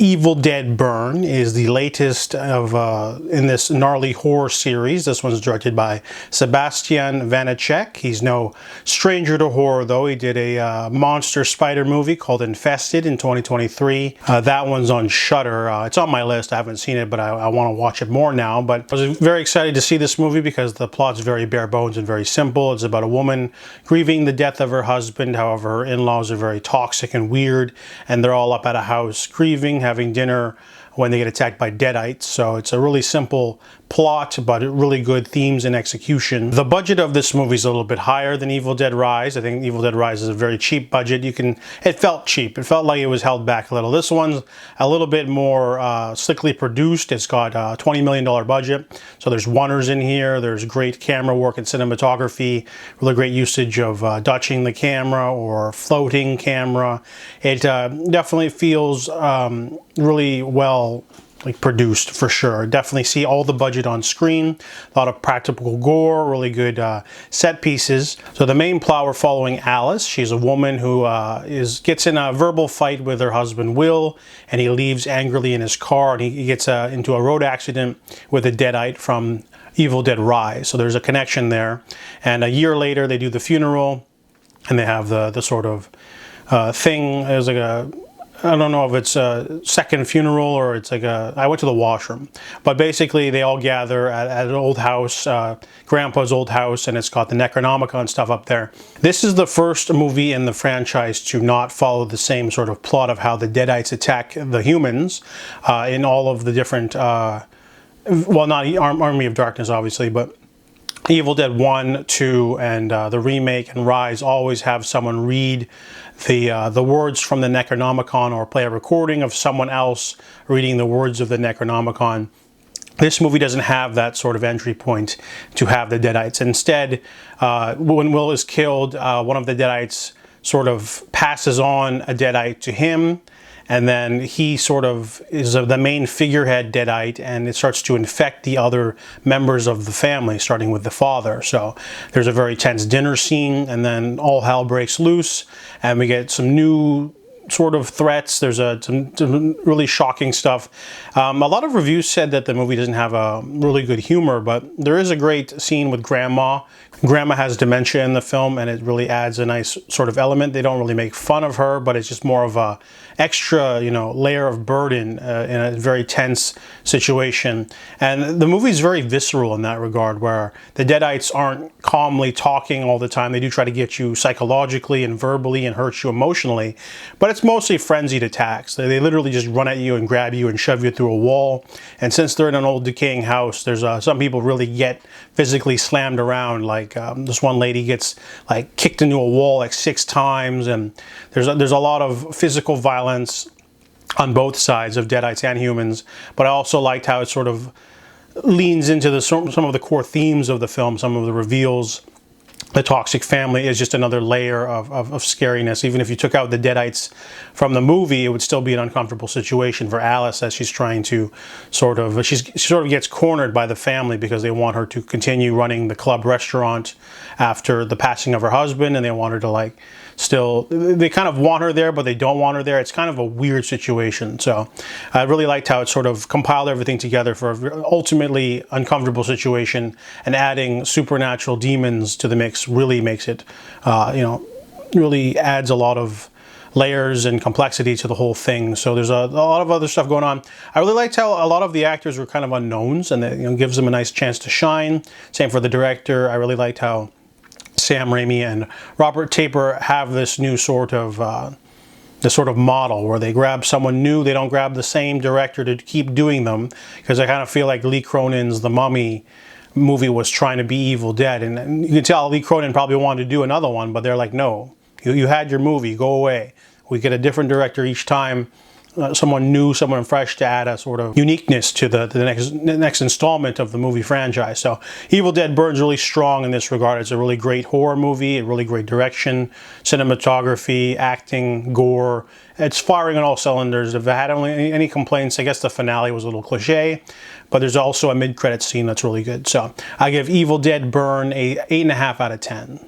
Evil Dead Burn is the latest of in this gnarly horror series. This one's directed by Sebastian Vanacek. He's no stranger to horror, though. He did a monster spider movie called Infested in 2023. That one's on Shudder. It's on my list. I haven't seen it, but I want to watch it more now. But I was very excited to see this movie because the plot's very bare bones and very simple. It's about a woman grieving the death of her husband. However, her in-laws are very toxic and weird, and they're all up at a house grieving, having dinner when they get attacked by Deadites. So it's a really simple plot, but really good themes and execution. The budget of this movie is a little bit higher than Evil Dead Rise. I think Evil Dead Rise is a very cheap budget. It felt cheap. It felt like it was held back a little. This one's a little bit more slickly produced. It's got a $20 million budget. So there's oneers in here. There's great camera work and cinematography. Really great usage of dutching the camera or floating camera. It definitely feels really well produced, for sure. Definitely see all the budget on screen. A lot of practical gore, really good set pieces. So the main plot, we're following Alice. She's a woman who gets in a verbal fight with her husband Will, and he leaves angrily in his car, and he gets into a road accident with a Deadite from Evil Dead Rise. So there's a connection there. And a year later, they do the funeral, and they have the sort of thing. There's like I don't know if it's a second funeral or it's like I went to the washroom. But basically they all gather at an old house, Grandpa's old house, and it's got the Necronomicon stuff up there. This is the first movie in the franchise to not follow the same sort of plot of how the Deadites attack the humans in all of the different, well, not Army of Darkness obviously, but Evil Dead 1, 2, and the remake and Rise always have someone read the words from the Necronomicon or play a recording of someone else reading the words of the Necronomicon. This movie doesn't have that sort of entry point to have the Deadites. Instead, when Will is killed, one of the Deadites sort of passes on a Deadite to him, and then he sort of is the main figurehead Deadite, and it starts to infect the other members of the family, starting with the father. So there's a very tense dinner scene, and then all hell breaks loose, and we get some new sort of threats. There's some really shocking stuff. A lot of reviews said that the movie doesn't have a really good humor, but there is a great scene with Grandma. Grandma has dementia in the film, and it really adds a nice sort of element. They don't really make fun of her, but it's just more of a extra, layer of burden in a very tense situation. And the movie is very visceral in that regard, where the Deadites aren't calmly talking all the time. They do try to get you psychologically and verbally and hurt you emotionally, but it's mostly frenzied attacks. They literally just run at you and grab you and shove you through a wall. And since they're in an old decaying house, there's some people really get physically slammed around. Like this one lady gets kicked into a wall 6 times, and there's a lot of physical violence on both sides of Deadites and humans. But I also liked how it sort of leans into some of the core themes of the film, some of the reveals. The toxic family is just another layer of scariness. Even if you took out the Deadites from the movie, it would still be an uncomfortable situation for Alice as she's trying to she sort of gets cornered by the family because they want her to continue running the club restaurant after the passing of her husband, and they want her to they kind of want her there, but they don't want her there. It's kind of a weird situation. So I really liked how it sort of compiled everything together for an ultimately uncomfortable situation, and adding supernatural demons to the mix really makes it, really adds a lot of layers and complexity to the whole thing. So there's a lot of other stuff going on. I really liked how a lot of the actors were kind of unknowns, and that gives them a nice chance to shine. Same for the director. I really liked how Sam Raimi and Robert Taper have this new sort of model where they grab someone new. They don't grab the same director to keep doing them, because I kind of feel like Lee Cronin's The Mummy movie was trying to be Evil Dead, and you can tell Lee Cronin probably wanted to do another one, but they're like, no, you had your movie, go away. We get a different director each time, someone new, someone fresh, to add a sort of uniqueness to the next installment of the movie franchise. So Evil Dead Burn's really strong in this regard. It's a really great horror movie, a really great direction, cinematography, acting, gore. It's firing on all cylinders. If I had only any complaints, I guess the finale was a little cliche, but there's also a mid-credits scene that's really good. So I give Evil Dead Burn a 8.5 out of 10.